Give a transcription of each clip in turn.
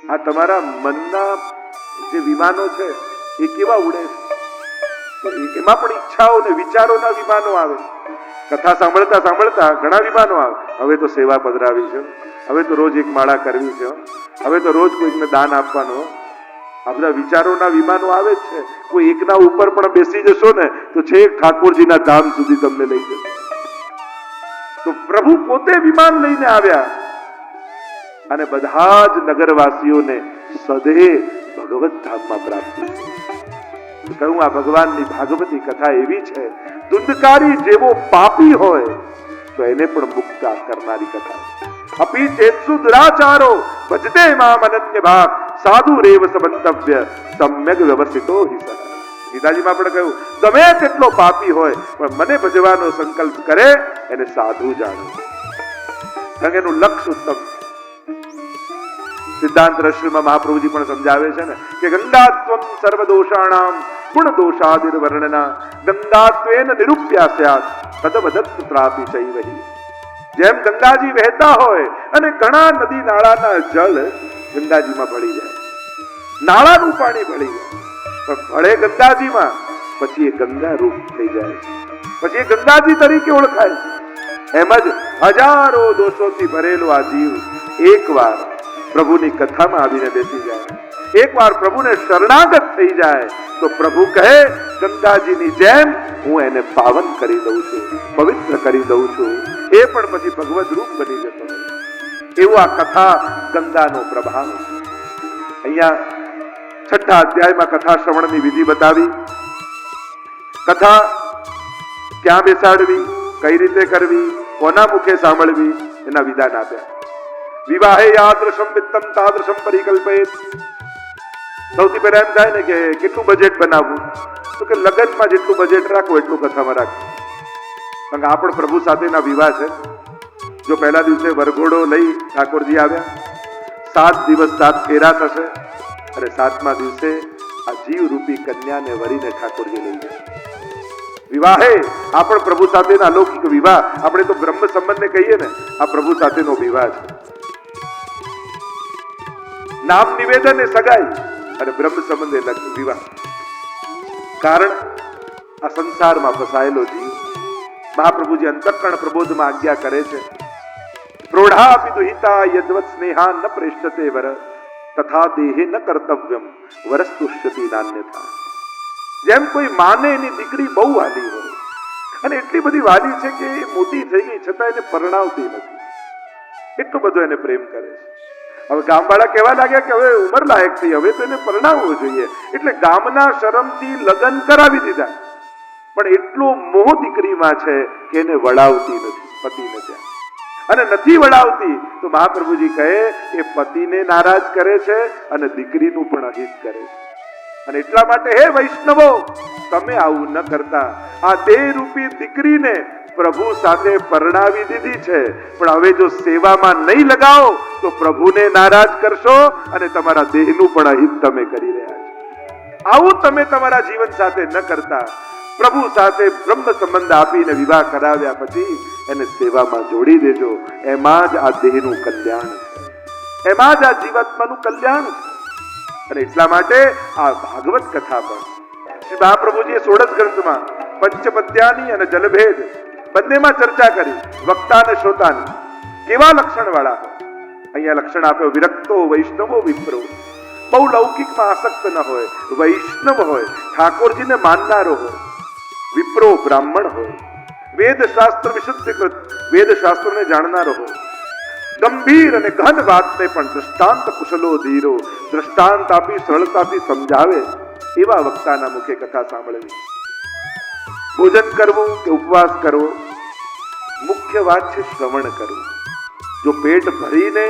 આ તમારા મનના જે વિમાનો છે એ કેવા ઉડે છે? એમાં પણ ઈચ્છાઓ ને વિચારોના વિમાનો આવે. કથા સાંભળતા સાંભળતા ઘણા વિમાનો આવે. હવે તો સેવા પધરાવી છે, હવે તો રોજ એક માળા કરવી છે, હવે તો રોજ કોઈકને દાન આપવાનું. આ બધા વિચારોના વિમાનો આવે જ છે. કોઈ એકના ઉપર પણ બેસી જશો ને તો છેક ઠાકોરજીના ધામ સુધી તમને લઈ જશે. તો પ્રભુ પોતે વિમાન લઈને આવ્યા અને બધા જ નગરવાસીઓને સદે ભગવત ધામમાં પ્રાપ્ત. કહ્યું આ ભગવાનની ભાગવતી કથા એવી છે, દુંદકારી જેવો પાપી હોય તો એને પણ મુક્ત કરનારી કથા. અપી ચેત્સુ દુરાચારો ભજતે મામ અનન્ય ભાગ સાધુ રેવ સમંતવ્ય સમ્યક વ્યવસ્થિતો હિ સહ. ગીતાજીમાં આપણે કહ્યું ગમે તેટલો પાપી હોય પણ મને ભજવાનો સંકલ્પ કરે એને સાધુ જાણો. એનું લક્ષ્ય ઉત્તમ. સિદ્ધાંત રશ્મિમાં મહાપ્રભુજી પણ સમજાવે છે ને કે ગંગાત્વમ સર્વ દોષાણામ ગુણ દોષાદિર વર્ણના ગંગાત્વેન નિરૂપ્યાસ્યાત તદવદત્ત પ્રાપિ ચૈવહી. જેમ ગંગાજી વહેતા હોય અને ઘણા નદી નાળાના જળ ગંગાજીમાં ભળી જાય, નાળાનું પાણી ભળી જાય, પણ ભળે ગંગાજીમાં પછી એ ગંગા રૂપ થઈ જાય છે, પછી એ ગંગાજી તરીકે ઓળખાય છે. એમ જ હજારો દોષોથી ભરેલો આ જીવ એકવાર પ્રભુની કથામાં આવીને બેસી જાય, એકવાર પ્રભુને શરણાગત થઈ જાય તો પ્રભુ કહે ગંગાજીની જેમ હું એને પાવન કરી દઉં છું, પવિત્ર કરી દઉં છું. એ પણ પછી ભગવદ રૂપ બની જતો. એવું આ કથા ગંગાનો પ્રભાવ છે. અહીંયા 6થા અધ્યાયમાં કથા શ્રવણની વિધિ બતાવી. કથા ક્યાં બેસાડવી, કઈ રીતે કરવી, કોના મુખે સાંભળવી એના વિધાન આપ્યા. વિવાહે યાદૃશમ વિત્તમ તાદૃશમ પરિકલ્પયેત. સૌથી પહેલા એમ થાય ને કે કેટલું બજેટ બનાવવું, તો કે લગ્નમાં જેટલું બજેટ રાખવું એટલું કથામાં રાખવું. કારણ કે આ પણ પ્રભુ સાથેના વિવાહ છે. જો પહેલા દિવસે વરઘોડો લઈ ઠાકોરજી આવ્યા, 7 દિવસ 7 ફેરા થશે અને 7મા દિવસે આ જીવ રૂપી કન્યાને વરીને ઠાકોરજી લઈ જાય. વિવાહે આ પણ પ્રભુ સાથેના અલૌકિક વિવાહ. આપણે તો બ્રહ્મ સંબંધને કહીએ ને, આ પ્રભુ સાથેનો વિવાહ છે. નામ નિવેદન એ સગાઈ અને બ્રહ્મ સંબંધ એ વિવાહ. કારણ આ સંસારમાં ફસાયેલો જીવ મહાપ્રભુજી અંતઃકરણ પ્રબોધમાં આજ્ઞા કરે છે. પ્રૌઢાપિ દુહિતા યદ્વત સ્નેહા ન પ્રેષ્યતે વર તથા દેહે ન કર્તવ્યમ વરસ્તુષ્યતિ નાન્યથા. જેમ કોઈ માને એની દીકરી બહુ વાલી હોય અને એટલી બધી વાલી છે કે એ મોટી થઈ ગઈ છતાં એને પરણાવતી નથી, એટલો બધો એને પ્રેમ કરે છે. હવે ગામવાળા કહેવા લાગ્યા કે હવે ઉંમર લાયક થઈ, હવે તો એને પરણાવવો જોઈએ, એટલે ગામના શરમથી લગ્ન કરાવી દીધા. પણ એટલો મોહ દીકરીમાં છે કે એને વળાવતી નથી પતિને ત્યાં. અને નથી વળાવતી તો મહાપ્રભુજી કહે એ પતિને નારાજ કરે છે અને દીકરીનું પણ અહિત કરે છે. અને એટલા માટે હે વૈષ્ણવો, તમે આવું ન કરતા. આ દેહ રૂપી દીકરીને પ્રભુ સાથે પરણાવી દીધી છે, પણ હવે જો સેવામાં નહીં લગાવો તો પ્રભુને નારાજ કરશો અને તમારા દેહનું પણ અહિત તમે કરી રહ્યા છો. આવું તમે તમારા જીવન સાથે ન કરતા. પ્રભુ સાથે બ્રહ્મ સંબંધ આપીને વિવાહ કરાવ્યા પછી એને સેવામાં જોડી દેજો. એમાં જ આ દેહનું કલ્યાણ છે, એમાં જ આ જીવાત્માનું કલ્યાણ છે. અને એટલા માટે આ ભાગવત કથા પણ શ્રી મહાપ્રભુજીએ 16 ગ્રંથમાં પંચપદ્યાની અને જલભેદ બંનેમાં ચર્ચા કરી. વક્તા અને શ્રોતાની કેવા લક્ષણ વાળા હોય. અહીંયા લક્ષણ આપ્યો વિરક્તો વૈષ્ણવો વિપ્રો. બહુ લૌકિકમાં આસક્ત ન હોય, વૈષ્ણવ હોય, ઠાકોરજીને માનનારો હોય. વિપ્રો બ્રાહ્મણ હોય, વેદ શાસ્ત્ર વિશુદ્ધિકૃત, વેદ શાસ્ત્રોને જાણનારો હોય. ગંભીર અને ગહન વાતને પણ દ્રષ્ટાંત કુશલો ધીરો, દ્રષ્ટાંત આપી સરળતાથી સમજાવે એવા વક્તાના મુખે કથા સાંભળવી. ભોજન કરવું કે ઉપવાસ કરવો, મુખ્ય વાત છે શ્રવણ કરવું. જો પેટ ભરીને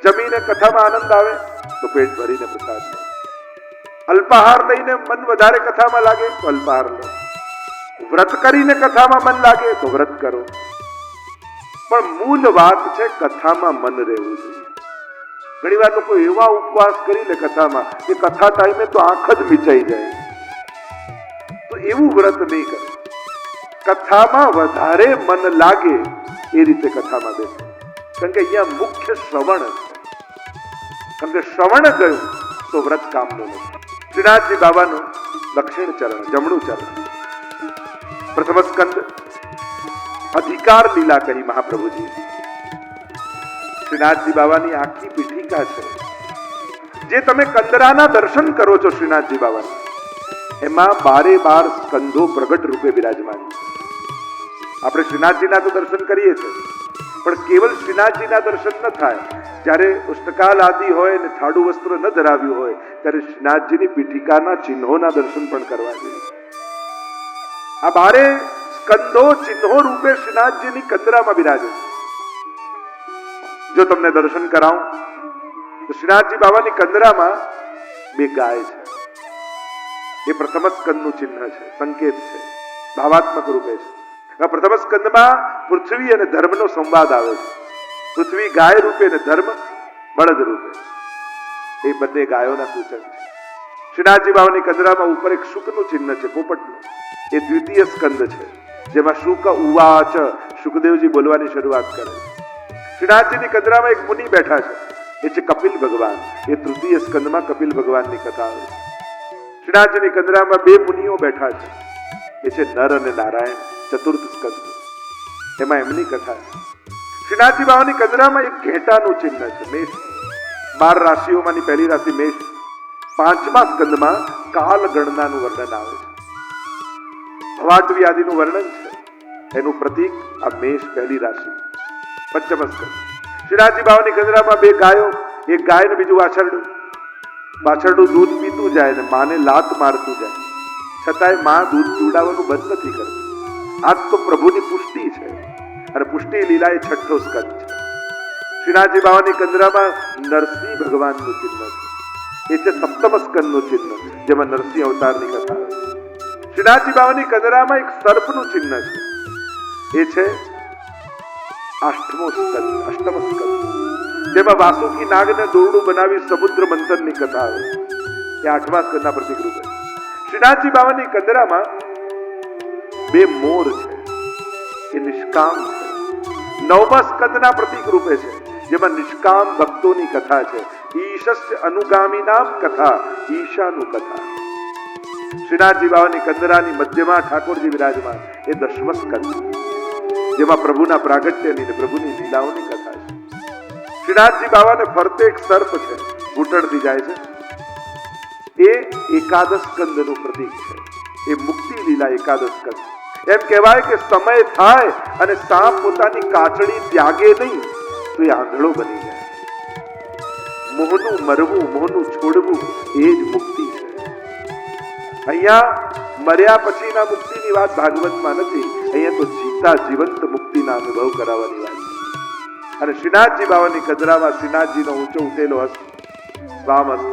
જમીને કથામાં આનંદ આવે તો પેટ ભરીને પ્રસાદ લો. અલ્પાહાર લઈને મન વધારે કથામાં લાગે તો અલ્પાહાર લો. વ્રત કરીને કથામાં મન લાગે તો વ્રત કરો. પણ મૂળ વાત છે કથામાં મન રહેવું જોઈએ. ઘણી વાર લોકો એવા ઉપવાસ કરી લે કથામાં કે કથા ટાઈમે તો આંખ જ મીચાઈ જાય. તો એવું વ્રત નહીં કરે. કથામાં વધારે મન લાગે એ રીતે કથામાં બેસે. કારણ કે અહીંયા મુખ્ય શ્રવણ છે. કારણ કે શ્રવણ ગયું તો વ્રત કામનું નથી. શ્રીનાથજી બાબાનું દક્ષિણ ચરણ, જમણું ચરણ, પ્રથમ સ્કંદ અધિકાર લીલા કહી મહાપ્રભુજી. શ્રીનાથજી બાબાની આખી પીઠિકા છે. જે તમે કંદરાના દર્શન કરો છો શ્રીનાથજી બાબાના, એમાં 12 સ્કંદો પ્રગટ રૂપે બિરાજમાન છે. આપણે શ્રીનાથજીના તો દર્શન કરીએ છીએ, પણ કેવલ શ્રીનાથજીના દર્શન ન થાય. જ્યારે પુસ્તકાલ આદિ હોય ને થાળું વસ્ત્ર ન ધરાવ્યું હોય ત્યારે શ્રીનાથજીની પીઠિકાના ચિહ્નોના દર્શન પણ કરવા જોઈએ. આ 12 સ્કંદો ચિહ્નો રૂપે શ્રીનાથજીની કંદરામાં બિરાજે. જો તમને દર્શન કરાવું તો શ્રીનાથજી બાબાની કંદરામાં 2 ગાય છે. એ પ્રથમ સ્કંદનું ચિહ્ન છે, સંકેત છે, ભાવાત્મક રૂપે છે. પ્રથમ સ્કંદમાં પૃથ્વી અને ધર્મનો સંવાદ આવે છે. પૃથ્વી ગાય રૂપે અને ધર્મ બળદ રૂપે. એ બંને ગાયોના સૂચક છે. શ્રીનાથજી બાબાની કંદરામાં ઉપર એક શુકનું ચિહ્ન છે, પોપટનું. એ દ્વિતીય સ્કંદ છે, જેમાં શુક ઉવાચ, શુકદેવજી બોલવાની શરૂઆત કરે. શ્રીનાથજીની કંદરામાં એક મુનિ બેઠા છે, એ છે કપિલ ભગવાન. એ તૃતીય સ્કંદમાં કપિલ ભગવાનની કથા આવે છે. શ્રીનાથજીની કંદરામાં 2 મુનિઓ બેઠા છે, એ છે નર અને નારાયણ, ચતુર્થ સ્કંદ. એમાં એમની કથા છે. શ્રીનાથજી બાબાની કંદરામાં એક ઘેટાનું ચિહ્ન છે, મેષ. 12 રાશિઓમાંની પહેલી રાશિ મેષ. 5મા સ્કંદમાં કાલ ગણનાનું વર્ણન આવે છે. ભવાટવી આદિનું વર્ણન છે. એનું પ્રતીક આ મેષ, પહેલી રાશિ. 5મ સ્કંદ. શ્રીનાથજી બાબાની કંદરામાં 2 ગાયો, એક ગાય ને બીજું વાછરડું. વાછરડું દૂધ પીતું જાય ને માને લાત મારતું જાય, છતાંય માં દૂધ પીવડાવવાનું બંધ નથી કરતી. આ તો પ્રભુની પુષ્ટિ છે. અને પુષ્ટિ લીલા એ 6ઠ્ઠો સ્કંદ છે. શ્રીનાથજી બાબાની કંદરામાં નરસિંહ ભગવાનનું ચિહ્ન છે. એ છે 7મ સ્કંદનું ચિહ્ન, જેમાં નરસિંહ અવતારની કથા છે. શ્રીનાથજી બાબાની કંદરામાં એક સર્પનું ચિહ્ન છે. એ છે 8મો સ્કંદ, 8મ સ્કંદ, જેમાં વાસુકી નાગને દોરડું બનાવી સમુદ્ર મંથનની કથા આવે. એ 8મા સ્કંદના પ્રતીક રૂપે. શ્રીનાથજી બાબાની કંદરામાં 2 મોર છે. એ નિષ્કામ છે. 9મા સ્કંદના પ્રતીક રૂપે છે, જેમાં નિષ્કામ ભક્તોની કથા છે. ઈશસ્ય અનુગામીનામ કથા, ઈશાનું કથા. શ્રીનાથજી બાબાની કંદરાની મધ્યમાં ઠાકોરજી વિરાજમાન, એ 10મ સ્કંદ, જેમાં પ્રભુના પ્રાગટ્યની ને પ્રભુની લીલાઓની કથા છે. શ્રીનાથજી બાબાને ફરતે એક સર્પ છે, ઘૂંટણથી જાય છે. એ 11 સ્કંદનું પ્રતીક છે. એ મુક્તિ લીલા 11 સ્કંદ. એમ કહેવાય કે સમય થાય અને સાપ પોતાની કાચડી ત્યાગે નહીં તો એ આંધળો બની જાય. મોહનું મરવું, મોહનું છોડવું, એ જ મુક્તિ છે. અહીંયા મર્યા પછીના મુક્તિની વાત ભાગવતમાં નથી. અહીંયા તો જીતા જીવંત મુક્તિના અનુભવ કરાવવાની વાત છે. અને શ્રીનાથજી બાબાની કંદરામાં શ્રીનાથજીનો ઊંચો ઉઠેલો હસ્ત, વામ હસ્ત,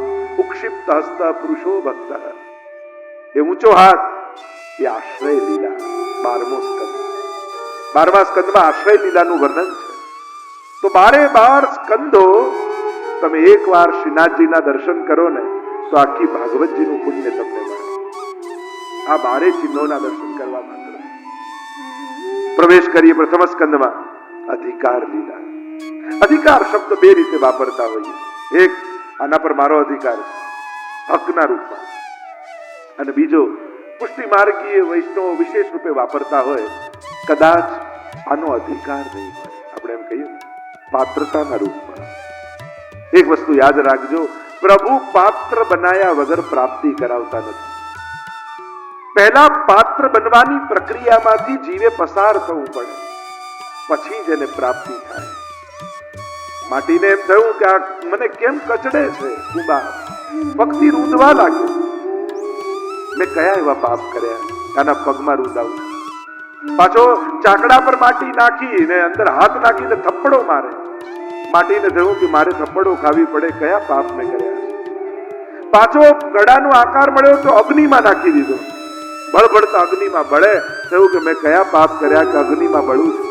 ઉક્ષિપ્ત હસ્ત પુરુષો ભક્ત. એ ઊંચો હાથ, એ આશ્રય લીલા, 12મો સ્કંદ. 12મા સ્કંદમાં આશ્રય લીલાનું વર્ણન છે. તો 12 સ્કંદો તમે એકવાર શ્રીનાથજીના દર્શન કરો ને તો આખી ભાગવતજીનું પુણ્ય તમને મળે. આ 12 ચિહ્નોના દર્શન કરવા માત્ર. પ્રવેશ કરીએ પ્રથમ સ્કંદમાં, અધિકાર લીલા. અધિકાર શબ્દ 2 રીતે વાપરતા હોઈએ. એક, આના પર મારો અધિકાર છે, હકના રૂપમાં. અને બીજો, પુષ્ટિ માર્ગીય વૈષ્ણવ વિશેષ રૂપે વાપરતા હોય, કદાચ આનો અધિકાર નહીં હોય, આપણે એમ કહીએ પાત્રતાના રૂપમાં. એક વસ્તુ યાદ રાખજો, પ્રભુ પાત્ર બનાયા વગર પ્રાપ્તિ કરાવતા નથી. પહેલા પાત્ર બનવાની પ્રક્રિયામાંથી જીવે પસાર થવું પડે, પછી જ એને પ્રાપ્તિ થાય. માટીને એમ થયું કે આ મને કેમ કચડે છે, કુંભાર પગથી રૂંધવા લાગ્યો. મેં કયા એવા પાપ કર્યા આના પગમાં રૂંધાવું? પાછો ચાકડા પર માટી નાખીને અંદર હાથ નાખીને થપ્પડો મારે. માટીને થયું કે મારે થપ્પડો ખાવી પડે, કયા પાપ મેં કર્યા? પાછો ગળાનો આકાર મળ્યો તો અગ્નિમાં નાખી દીધો. બળબડતા અગ્નિમાં બળે, થયું કે મેં કયા પાપ કર્યા કે અગ્નિમાં બળું છું.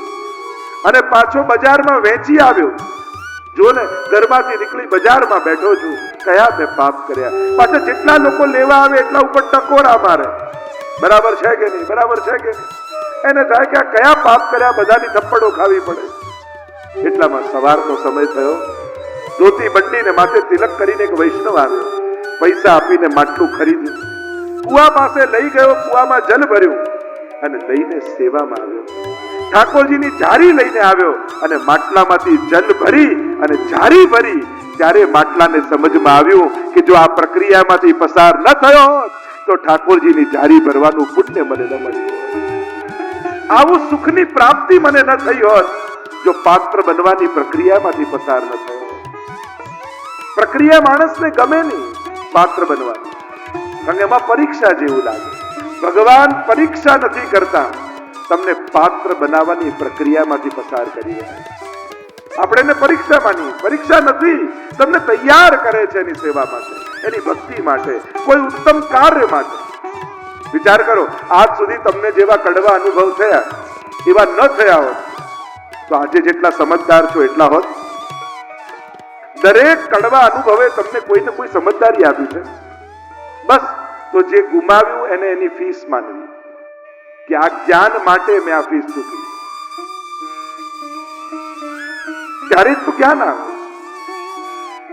અને પાછો બજારમાં વેચી આવ્યો. જો ને ઘરમાંથી નીકળી બજારમાં બેઠો છું, કયા મેં પાપ કર્યા? પાછા જેટલા લોકો લેવા આવે એટલા ઉપર ટકોરા મારે. બરાબર છે કે નહીં, બરાબર છે કે નહીં? એને થાય કે આ કયા પાપ કર્યા, બધાની થપ્પડો ખાવી પડે. એટલામાં સવારનો સમય થયો. ધોતી બંડીને માથે તિલક કરીને એક વૈષ્ણવ આવ્યો, પૈસા આપીને માટલું ખરીદ્યું, કુવા પાસે લઈ ગયો, કુવામાં જલ ભર્યું અને લઈને સેવામાં આવ્યો. ઠાકોરજીની જારી લઈને આવ્યો અને માટલામાંથી જલ ભરી અને જારી ભરી. ત્યારે માટલાને સમજમાં આવ્યું કે જો આ પ્રક્રિયામાંથી પસાર ન થયો હોત તો ઠાકોરજીની જારી ભરવાનું પુણ્ય મને ન મળ્યું. આવું સુખની પ્રાપ્તિ મને ન થઈ હોત જો પાત્ર બનવાની પ્રક્રિયામાંથી પસાર ન થયો. પ્રક્રિયા માણસને ગમે નહીં, પાત્ર બનવાની, કારણ કે એમાં પરીક્ષા જેવું લાગે. ભગવાન પરીક્ષા નથી કરતા, તમને પાત્ર બનાવવાની પ્રક્રિયામાંથી પસાર કરી રહ્યા છે. આપણે એને પરીક્ષા માની, પરીક્ષા નથી, તમને તૈયાર કરે છે એની સેવા માટે, એની ભક્તિ માટે, કોઈ ઉત્તમ કાર્ય માટે. વિચાર કરો, આજ સુધી તમને જેવા કડવા અનુભવ થયા એવા ન થયા હોત તો આજે જેટલા સમજદાર છો એટલા હોત. દરેક કડવા અનુભવે તમને કોઈને કોઈ સમજદારી આપી છે. બસ તો જે ગુમાવ્યું એને એની ફીસ માનવી કે આ જ્ઞાન માટે મેં આ ફીસ ચૂકી. ત્યારે જ તો જ્ઞાન આવે.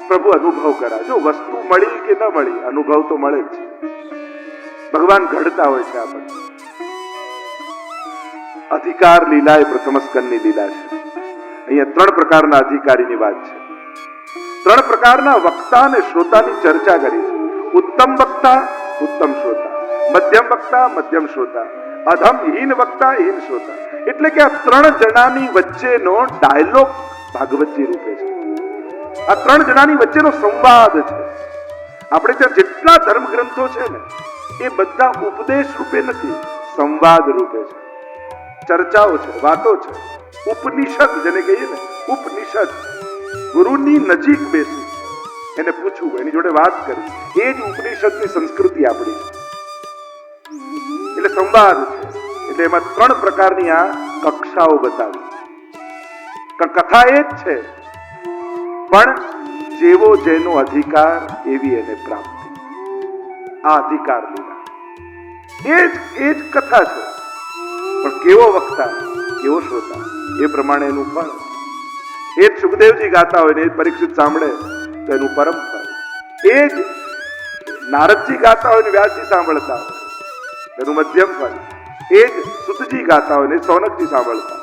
પ્રભુ અનુભવ કરા. જો વસ્તુ મળી કે ન મળી, અનુભવ તો મળે જ છે. ભગવાન ઘડતા હોય છે આપણને. અધિકાર લીલા એ પ્રથમ સ્કંદની લીલા છે. અહીંયા 3 પ્રકારના અધિકારીની વાત છે. 3 પ્રકારના વક્તા અને શ્રોતાની ચર્ચા કરી છે. ઉત્તમ વક્તા, ઉત્તમ શ્રોતા, મધ્યમ વક્તા, મધ્યમ શ્રોતા, અધમ હીન વક્તા, હીન શ્રોતા. એટલે કે આ 3 જણાની વચ્ચેનો ડાયલોગ ભાગવતજી રૂપે છે. આ 3 જણાની વચ્ચેનો સંવાદ છે. આપણે ત્યાં જેટલા ધર્મ ગ્રંથો છે ને એ બધા ઉપદેશ રૂપે નથી, સંવાદ રૂપે છે. ચર્ચાઓ છે, વાતો છે. ઉપનિષદ જેને કહીએ ને, ઉપનિષદ. ગુરુની નજીક બેસી એને પૂછવું, એની જોડે વાત કરવી, એ જ ઉપનિષદની સંસ્કૃતિ આપણી છે. એટલે સંવાદ છે. એટલે એમાં 3 પ્રકારની આ કક્ષાઓ બતાવી. કથા એ જ છે, પણ જેવો જેનો અધિકાર એવી એને પ્રાપ્તિ. આ અધિકાર લીધા એ જ કથા છે. પણ કેવો વક્તા, કેવો શ્રોતા, એ પ્રમાણે એનું ફળ. એ જ સુખદેવજી ગાતા હોય ને એ પરીક્ષિત સાંભળે તો એનું પરમ ફળ. એ જ નારદજી ગાતા હોય ને વ્યાસજી સાંભળતા હોય એનું મધ્યમ ફળ. એ જ સુતજી ગાતા હોય ને સૌનકજી સાંભળતા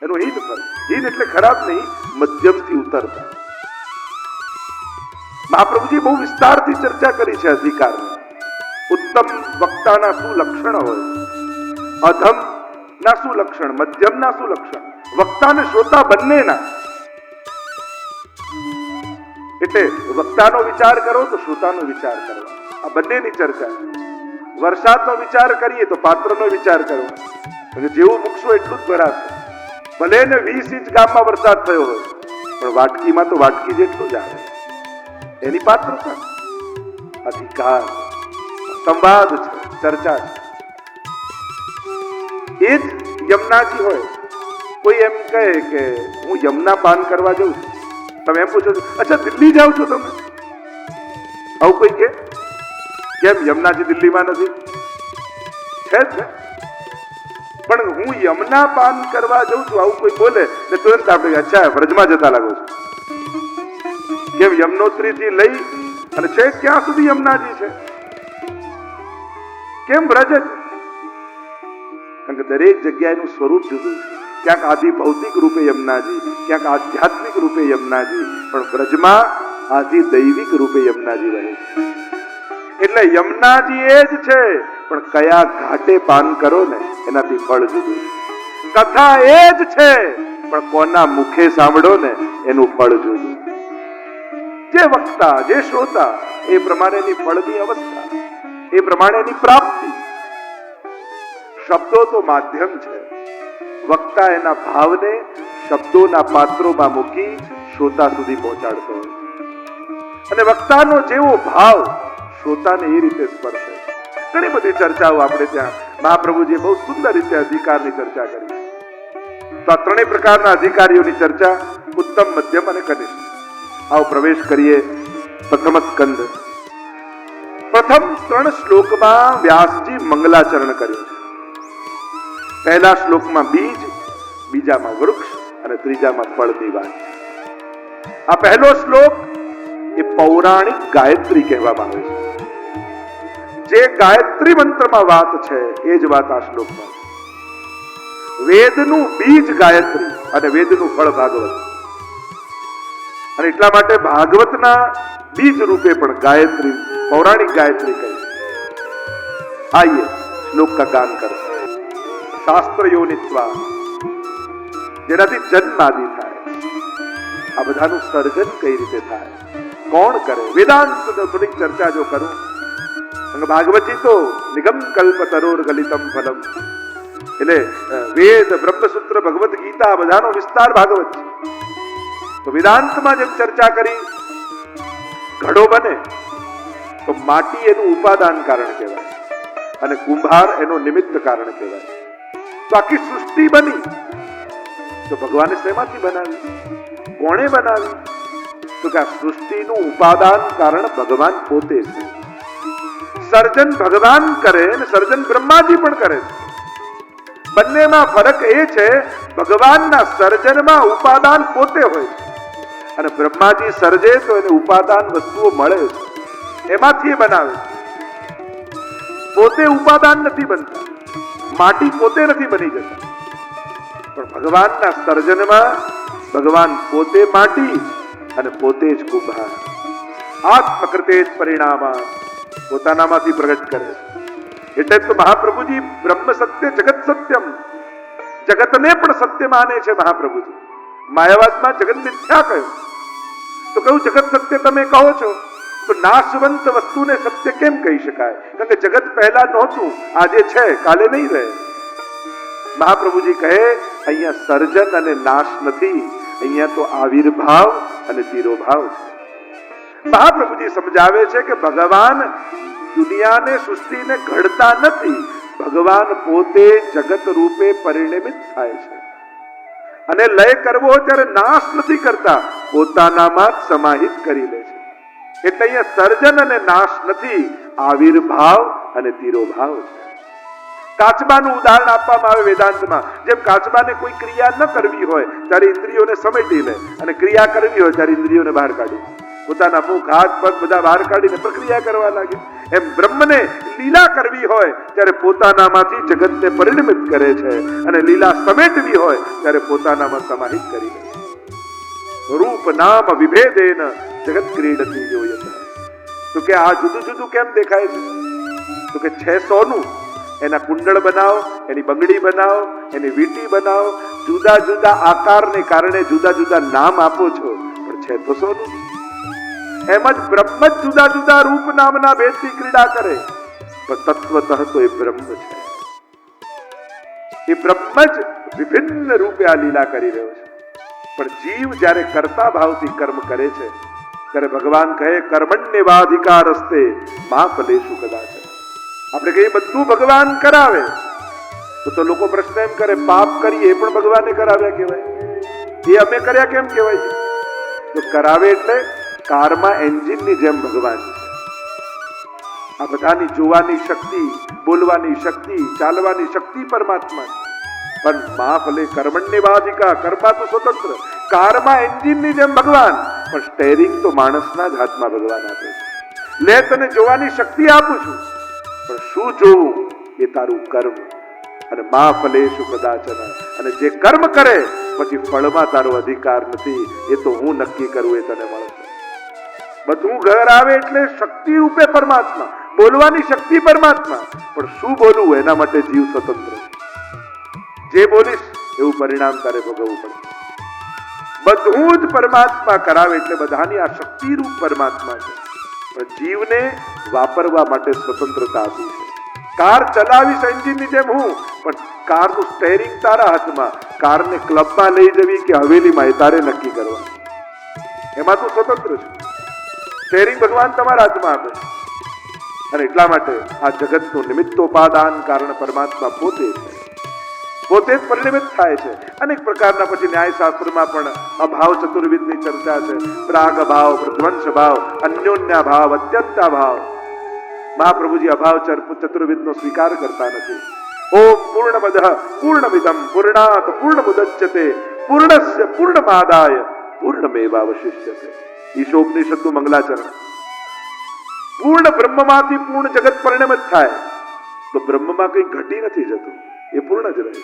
એનું હીન ફળ. હીન એટલે ખરાબ નહીં, મધ્યમથી ઉતરતા. મહાપ્રભુજી બહુ વિસ્તારથી ચર્ચા કરી છે અધિકારની. ઉત્તમ વક્તાના શું લક્ષણ હોય, અધમ ના શું લક્ષણ, મધ્યમ ના શું લક્ષણ, વક્તા અને શ્રોતા બંનેના. એટલે વક્તાનો વિચાર કરો તો શ્રોતાનો વિચાર કરો. આ બંનેની ચર્ચા. વરસાદનો વિચાર કરીએ તો પાત્રનો વિચાર કરો. જેવું મૂકશો એટલું જ ભરાશે. ભલે ને 20 ઇંચ ગામમાં વરસાદ થયો હોય પણ વાટકીમાં તો વાટકી જેટલું જ આવે. એની પાત્રતા. અધિકાર, સંવાદ છે, ચર્ચા છે. એ જ યમુનાજી હોય, કોઈ એમ કહે કે હું યમુના પાન કરવા જાઉં છું, તમે એમ પૂછો છો અચ્છા દિલ્હી જાઓ છો તમે? આવું કોઈ કે કેમ યમુનાજી દિલ્હીમાં નથી? છે જ ને. પણ હું યમુના પાન કરવા જાઉં છું આવું કોઈ બોલે ને તુરંત આપણે અચ્છા વ્રજમાં જતા લાગો છો. કેમ યમનોત્રી થી લઈ અને છે ક્યાં સુધી યમુનાજી છે? કેમ વ્રજ જ? કારણ કે દરેક જગ્યાએનું સ્વરૂપ જુદું છે. ક્યાંક આદિ ભૌતિક રૂપે યમુનાજી, ક્યાંક આધ્યાત્મિક રૂપે યમુનાજી, પણ વ્રજમાં આદિ દૈવિક રૂપે યમુનાજી રહે છે. એટલે યમુનાજી એ જ છે, પણ કયા ઘાટે પાન કરો ને એનાથી ફળ જુદું. કથા એ જ છે, પણ કોના મુખે સાંભળો ને એનું ફળ જુદું. જે વક્તા, જે શ્રોતા, એ પ્રમાણેની ફળની અવસ્થા, એ પ્રમાણેની પ્રાપ્તિ. શબ્દો તો માધ્યમ છે. વક્તા એના ભાવને શબ્દોના પાત્રોમાં મૂકી શ્રોતા સુધી પહોંચાડતો હોય. અને વક્તાનો જેવો ભાવ શ્રોતાને એ રીતે સ્પર્શે. ઘણી બધી ચર્ચાઓ આપણે ત્યાં મહાપ્રભુજીએ બહુ સુંદર રીતે અધિકારની ચર્ચા કરી. તો આ 3 પ્રકારના અધિકારીઓની ચર્ચા ઉત્તમ, મધ્યમ અને કનિષ્ઠ. આવો પ્રવેશ કરીએ પ્રથમ સ્કંદ. પ્રથમ 3 શ્લોકમાં વ્યાસજી મંગલાચરણ કર્યું છે. પહેલા શ્લોકમાં બીજ, બીજામાં વૃક્ષ અને ત્રીજામાં ફળની વાત. આ પહેલો શ્લોક એ પૌરાણિક ગાયત્રી કહેવામાં આવે છે. જે ગાયત્રી મંત્રમાં વાત છે એ જ વાત આ શ્લોકમાં. વેદનું બીજ ગાયત્રી અને વેદનું ફળ ભાગવત, અને એટલા માટે ભાગવતના બીજ રૂપે પણ ગાયત્રી पौराणिक गायत्री कही. आइए श्लोक का गान करें. शास्त्र योनित्वा, જેનાથી જન્મ આદિ થાય, આ બધાનું સર્જન કઈ રીતે થાય, કોણ કરે? વેદાંત થોડીક ચર્ચા જો કરું, ભાગવતજી તો નિગમ કલ્પ તરોર ગલિતમ ફલમ, એટલે વેદ, બ્રહ્મસૂત્ર, ભગવદ ગીતા બધાનો વિસ્તાર ભાગવત છે. તો વેદાંતમાં જેમ ચર્ચા કરી, ઘડો બને તો માટી એનું ઉપાદાન કારણ કહેવાય અને કુંભાર એનો નિમિત્ત કારણ કહેવાય. તો આખી સૃષ્ટિ બની તો ભગવાને શેમાંથી બનાવી? કોણે બનાવી? તો કે આ સૃષ્ટિનું ઉપાદાન કારણ ભગવાન પોતે છે. સર્જન ભગવાન કરે અને સર્જન બ્રહ્માજી પણ કરે છે. બંનેમાં ફરક એ છે, ભગવાનના સર્જનમાં ઉપાદાન પોતે હોય છે અને બ્રહ્માજી સર્જે તો એને ઉપાદાન વસ્તુઓ મળે છે, એમાંથી એ બનાવે. પોતે ઉપાદાન નથી બનતા, માટી પોતે નથી બની જતી, પણ ભગવાનના સર્જનમાં ભગવાન પોતે માટી અને પોતે જ કુંભાર. આત્મકૃતે જ પરિણામા, પોતાનામાંથી પ્રગટ કરે. એટલે તો મહાપ્રભુજી બ્રહ્મ સત્ય જગત સત્યમ, જગતને પણ સત્ય માને છે મહાપ્રભુજી. માયાવાદમાં જગત મિથ્યા કહ્યું તો કહ્યું જગત સત્ય તમે કહો છો તો નાશવંત વસ્તુને સત્ય કેમ કહી શકાય? કારણ કે જગત પહેલા નહોતું, આજે છે, કાલે નહીં રહે. મહાપ્રભુજી કહે અહીંયા સર્જન અને નાશ નથી, અહીંયા તો આવિર્ભાવ અને તિરોભાવ છે. મહાપ્રભુજી સમજાવે છે કે ભગવાન દુનિયાને, સૃષ્ટિને ઘડતા નથી, ભગવાન પોતે જગત રૂપે પરિણમિત થાય છે અને લય કરવો હોય ત્યારે નાશ નથી કરતા, પોતાનામાં જ સમાહિત કરી લે છે. એટલે અહીંયા સર્જન અને નાશ નથી, આવિર્ભાવ અને તિરોભાવ છે. કાચબાનું ઉદાહરણ આપવામાં આવે વેદાંતમાં. જેમ કાચબાને કોઈ ક્રિયા ન કરવી હોય ત્યારે ઇન્દ્રિયોને સમેટી લે અને ક્રિયા કરવી હોય ત્યારે ઇન્દ્રિયોને બહાર કાઢી, પોતાના મુખ, હાથ, પગ બધા બહાર કાઢીને પ્રક્રિયા કરવા લાગે. એમ બ્રહ્મને લીલા કરવી હોય ત્યારે પોતાનામાંથી જગતને પરિણમિત કરે છે અને લીલા સમેટવી હોય ત્યારે પોતાનામાં સમાહિત કરી લે છે. રૂપ નામ વિભેદેન જગત ક્રીડતી જોયત. તો કે આ જુદું જુદું કેમ દેખાય છે? તો કે છે સોનું, એના કુંડળ બનાવો, એની બંગડી બનાવો, એની વીંટી બનાવો, જુદા જુદા આકારને કારણે જુદા જુદા નામ આપો છો, પણ છે તો સોનું. એમ જ બ્રહ્મ જ જુદા જુદા રૂપ નામના ભેદથી ક્રીડા કરે, પણ તત્વતઃ તો એ બ્રહ્મ છે. એ બ્રહ્મ જ વિભિન્ન રૂપે આ લીલા કરી રહ્યો છે. પણ જીવ જ્યારે કરતા ભાવથી કર્મ કરે છે ત્યારે ભગવાન કહે કર્મણ્યવાધિકારસ્તે મા ફલેષુ કદાચ. આપણે કહીએ બધું ભગવાન કરાવે તો લોકો પ્રશ્ન એમ કરે, પાપ કરીએ એ પણ ભગવાને કરાવ્યા કહેવાય, એ અમે કર્યા કેમ કહેવાય? તો કરાવે એટલે કારમાં એન્જિનની જેમ ભગવાન છે. આ બધાની જોવાની શક્તિ, બોલવાની શક્તિ, ચાલવાની શક્તિ પરમાત્મા છે. પણ મા ફલે કર્મણ્યવાધિકા, કર્મા તો સ્વતંત્ર, કારમાં એન્જિનની જેમ ભગવાન, પણ સ્ટેરિંગ તો માણસના જ હાથમાં ભગવાન આપે છે. લે તને જોવાની શક્તિ આપું છું, પણ શું જોવું એ તારું કર્મ. અને મા ફલેષુ કદાચન, અને જે કર્મ કરે પછી ફળમાં તારો અધિકાર નથી, એ તો હું નક્કી કરું એ તને મળશે. બધું ઘર આવે એટલે શક્તિ રૂપે પરમાત્મા, બોલવાની શક્તિ પરમાત્મા, પણ શું બોલવું એના માટે જીવ સ્વતંત્ર છે. જે બોલીશ એવું પરિણામ તારે ભોગવવું પડે. બધું જ પરમાત્મા કરાવે એટલે બધાની આ શક્તિ રૂપ પરમાત્મા છે, પણ જીવને વાપરવા માટે સ્વતંત્રતા આપી છે. કાર ચલાવીશ એન્જિનની જેમ હું, પણ કારનું સ્ટેરિંગ તારા હાથમાં. કારને ક્લબમાં લઈ જવી કે હવેલીમાં એ તારે નક્કી કરવાનું, એમાં તું સ્વતંત્ર છે. સ્ટેરિંગ ભગવાન તમારા હાથમાં આપે. અને એટલા માટે આ જગતનું નિમિત્તોપાદાન કારણ પરમાત્મા પોતે છે, પોતે જ પરિણમિત થાય છે. અનેક પ્રકારના પછી ન્યાયશાસ્ત્રમાં પણ અભાવ ચતુર્વિધની ચર્ચા છે. પ્રાગ ભાવ, પ્રધ્વંસ ભાવ, અન્યોન્ય ભાવ, અત્યંતા ભાવ. મહાપ્રભુજી અભાવ ચતુર્વિધનો સ્વીકાર કરતા નથી. ઓમ પૂર્ણમદઃ પૂર્ણમિદં પૂર્ણાત પૂર્ણમુદચ્યતે પૂર્ણસ્ય પૂર્ણમાદાય પૂર્ણમેવાવશિષ્યતે. ઈશોપનિષદનું મંગલાચરણ. પૂર્ણ બ્રહ્મમાંથી પૂર્ણ જગત પરિણમિત થાય તો બ્રહ્મમાં કંઈ ઘટી નથી જતું, એ પૂર્ણ જ રહે છે.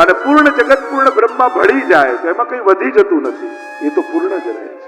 અને પૂર્ણ જગત પૂર્ણ બ્રહ્મમાં ભળી જાય તો એમાં કંઈ વધી જતું નથી, એ તો પૂર્ણ જ રહે છે.